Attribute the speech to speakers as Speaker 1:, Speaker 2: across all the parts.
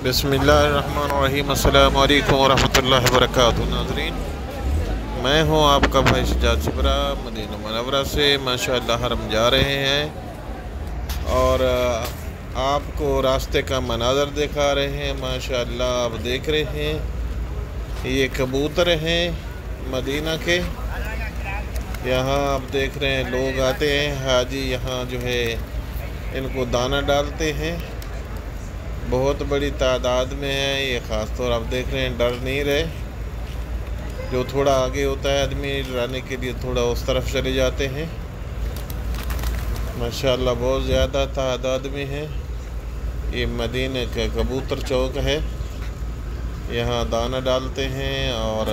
Speaker 1: بسم اللہ الرحمن الرحیم۔ السلام علیکم ورحمۃ اللہ وبرکاتہ۔ ناظرین، میں ہوں آپ کا بھائی شجاعت شبرا مدینہ منورہ سے۔ ماشاءاللہ حرم جا رہے ہیں اور آپ کو راستے کا مناظر دکھا رہے ہیں۔ ماشاءاللہ آپ دیکھ رہے ہیں، یہ کبوتر ہیں مدینہ کے۔ یہاں آپ دیکھ رہے ہیں لوگ آتے ہیں، حاجی یہاں جو ہے ان کو دانہ ڈالتے ہیں۔ بہت بڑی تعداد میں ہے یہ، خاص طور آپ دیکھ رہے ہیں، ڈر نہیں رہے۔ جو تھوڑا آگے ہوتا ہے آدمی ڈرانے کے لیے تھوڑا اس طرف چلے جاتے ہیں۔ ماشاءاللہ بہت زیادہ تعداد میں ہے۔ یہ مدینہ کا کبوتر چوک ہے، یہاں دانہ ڈالتے ہیں اور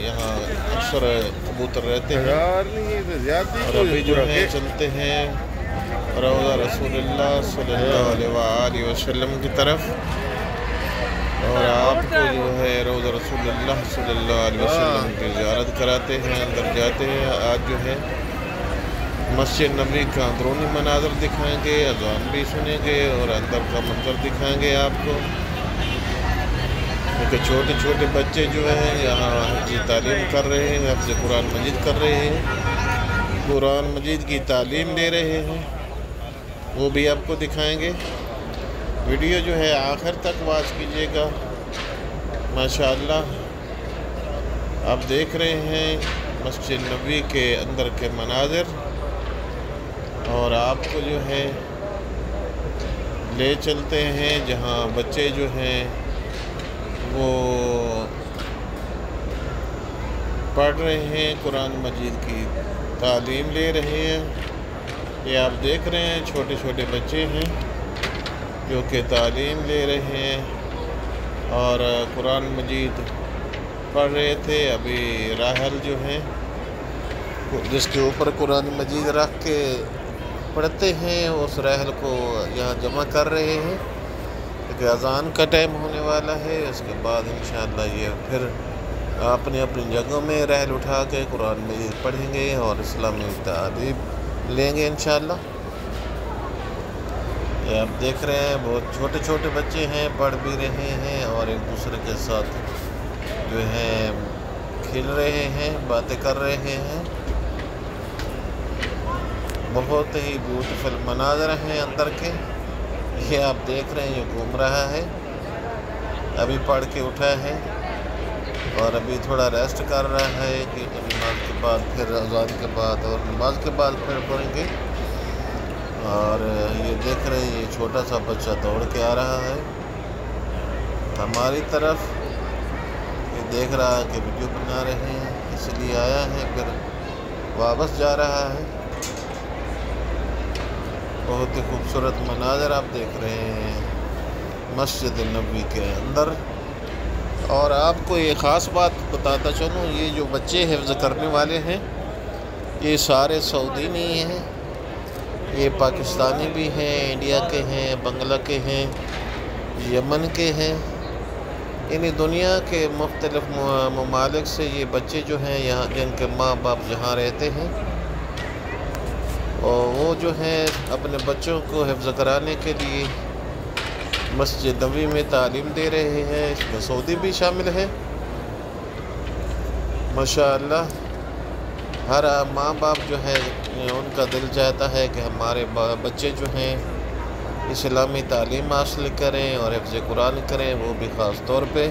Speaker 1: یہاں اکثر کبوتر رہتے ہیں۔ اور ابھی جو ہے چلتے ہیں روضہ رسول اللہ صلی اللہ علیہ وآلہ وسلم کی طرف، اور آپ کو جو ہے روضہ رسول اللہ صلی اللہ علیہ وسلم کی زیارت کراتے ہیں، اندر جاتے ہیں۔ آج جو ہے مسجد نبوی کا اندرونی مناظر دکھائیں گے، اذان بھی سنیں گے اور اندر کا منظر دکھائیں گے آپ کو۔ کیونکہ چھوٹے چھوٹے بچے جو ہیں یہاں حفظ تعلیم کر رہے ہیں، حفظ قرآن مجید کر رہے ہیں، قرآن مجید کی تعلیم لے رہے ہیں، وہ بھی آپ کو دکھائیں گے۔ ویڈیو جو ہے آخر تک واچ کیجیے گا۔ ماشاءاللہ آپ دیکھ رہے ہیں مسجد نبوی کے اندر کے مناظر، اور آپ کو جو ہے لے چلتے ہیں جہاں بچے جو ہیں وہ پڑھ رہے ہیں، قرآن مجید کی تعلیم لے رہے ہیں۔ یہ آپ دیکھ رہے ہیں چھوٹے چھوٹے بچے ہیں جو کہ تعلیم لے رہے ہیں اور قرآن مجید پڑھ رہے تھے۔ ابھی راحل جو ہیں جس کے اوپر قرآن مجید رکھ کے پڑھتے ہیں، اس راحل کو یہاں جمع کر رہے ہیں کیونکہ اذان کا ٹائم ہونے والا ہے۔ اس کے بعد انشاءاللہ یہ پھر اپنی اپنی جگہوں میں راحل اٹھا کے قرآن مجید پڑھیں گے اور اسلامی تعلیم لیں گے انشاءاللہ۔ یہ آپ دیکھ رہے ہیں بہت چھوٹے چھوٹے بچے ہیں، پڑھ بھی رہے ہیں اور ایک دوسرے کے ساتھ جو ہے کھیل رہے ہیں، باتیں کر رہے ہیں۔ بہت ہی بیوٹیفل مناظر ہیں اندر کے۔ یہ آپ دیکھ رہے ہیں یہ گھوم رہا ہے، ابھی پڑھ کے اٹھا ہے اور ابھی تھوڑا ریسٹ کر رہا ہے کہ نماز کے بعد پھر اذان کے بعد اور نماز کے بعد پھر پڑھیں گے۔ اور یہ دیکھ رہے ہیں یہ چھوٹا سا بچہ دوڑ کے آ رہا ہے ہماری طرف، یہ دیکھ رہا ہے کہ ویڈیو بنا رہے ہیں اس لیے آیا ہے، پھر واپس جا رہا ہے۔ بہت ہی خوبصورت مناظر آپ دیکھ رہے ہیں مسجد نبوی کے اندر۔ اور آپ کو یہ خاص بات بتاتا چلوں، یہ جو بچے حفظ کرنے والے ہیں یہ سارے سعودی نہیں ہیں، یہ پاکستانی بھی ہیں، انڈیا کے ہیں، بنگلہ کے ہیں، یمن کے ہیں، یعنی دنیا کے مختلف ممالک سے یہ بچے جو ہیں یہاں جن کے ماں باپ جہاں رہتے ہیں، اور وہ جو ہیں اپنے بچوں کو حفظ کرانے کے لیے مسجد نبوی میں تعلیم دے رہے ہیں۔ اس میں سعودی بھی شامل ہے۔ ماشاءاللہ ہر ماں باپ جو ہے ان کا دل چاہتا ہے کہ ہمارے بچے جو ہیں اسلامی تعلیم حاصل کریں اور حفظ قرآن کریں، وہ بھی خاص طور پہ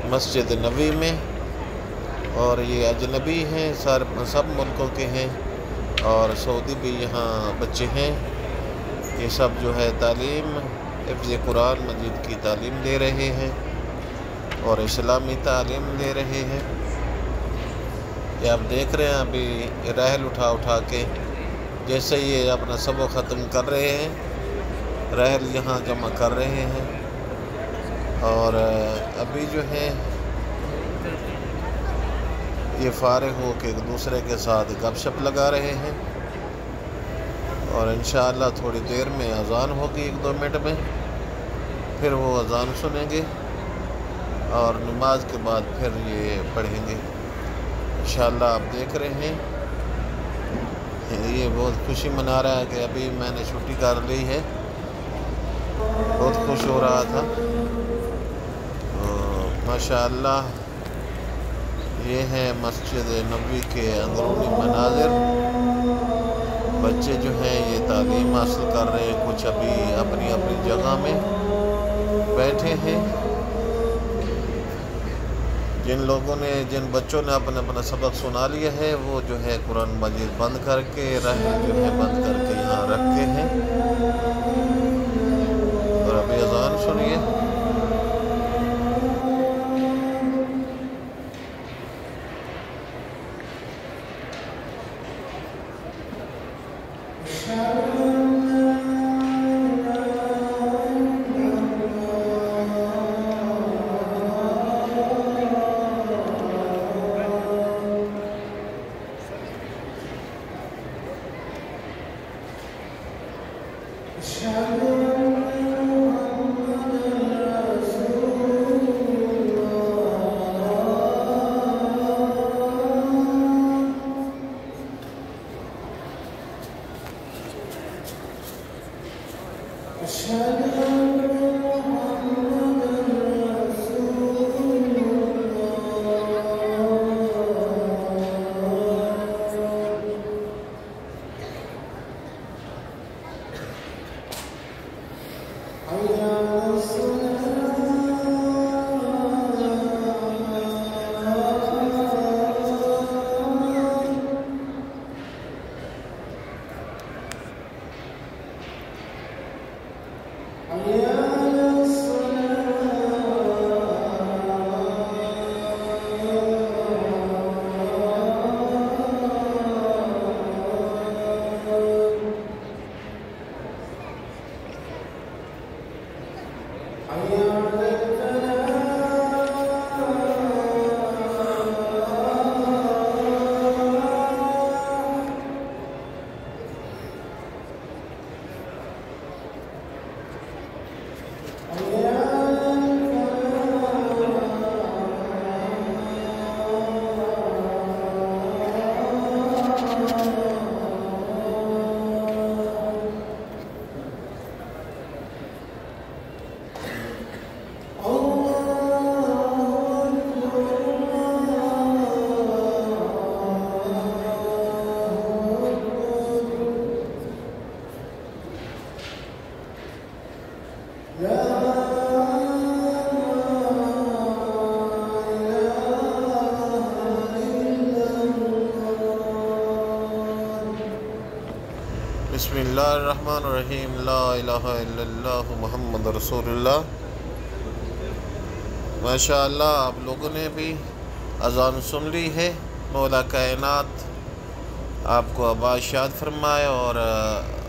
Speaker 1: مسجد نبوی میں۔ اور یہ اجنبی ہیں، سب ملکوں کے ہیں، اور سعودی بھی یہاں بچے ہیں۔ یہ سب جو ہے تعلیم حفظ قرآن مجید کی تعلیم لے رہے ہیں اور اسلامی تعلیم لے رہے ہیں۔ یہ آپ دیکھ رہے ہیں ابھی راحل اٹھا کے جیسے یہ اپنا سبق ختم کر رہے ہیں، راحل یہاں جمع کر رہے ہیں، اور ابھی جو ہے یہ فارغ ہو کے ایک دوسرے کے ساتھ گپ شپ لگا رہے ہیں، اور انشاءاللہ تھوڑی دیر میں اذان ہوگی، 1-2 منٹ میں، پھر وہ اذان سنیں گے اور نماز کے بعد پھر یہ پڑھیں گے انشاءاللہ۔ آپ دیکھ رہے ہیں یہ بہت خوشی منا رہا ہے کہ ابھی میں نے چھٹی کر لی ہے، بہت خوش ہو رہا تھا۔ ماشاءاللہ یہ ہے مسجد نبوی کے اندرونی مناظر۔ بچے جو ہیں یہ تعلیم حاصل کر رہے ہیں، کچھ ابھی اپنی اپنی جگہ میں بیٹھے ہیں۔ جن بچوں نے اپنا سبق سنا لیا ہے وہ جو ہے قرآن مجید بند کر کے بند کر کے یہاں رکھے ہیں، اور ابھی اذان سنیے۔ بسم اللہ الرحمن الرحیم، لا الہ الا اللہ محمد رسول اللہ۔ ماشاءاللہ آپ لوگوں نے بھی اذان سن لی ہے۔ مولا کائنات آپ کو آباد شاد فرمائے اور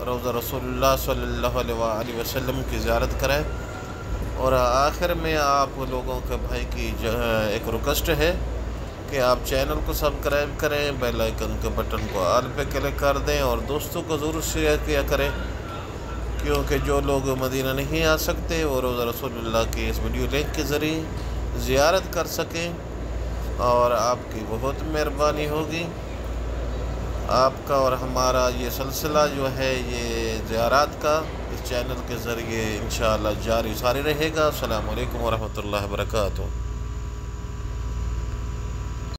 Speaker 1: روضہ رسول اللہ صلی اللہ علیہ وآلہ وسلم کی زیارت کریں۔ اور آخر میں آپ لوگوں کے بھائی کی ایک ریکویسٹ ہے کہ آپ چینل کو سبسکرائب کریں، بیل آئیکن کے بٹن کو آل پہ کلک کر دیں، اور دوستوں کو ضرور شیئر کیا کریں، کیونکہ جو لوگ مدینہ نہیں آ سکتے وہ روضہ رسول اللہ کی اس ویڈیو لنک کے ذریعے زیارت کر سکیں، اور آپ کی بہت مہربانی ہوگی۔ آپ کا اور ہمارا یہ سلسلہ جو ہے یہ زیارات کا اس چینل کے ذریعے انشاءاللہ جاری ساری رہے گا۔ السلام علیکم ورحمۃ اللہ وبرکاتہ۔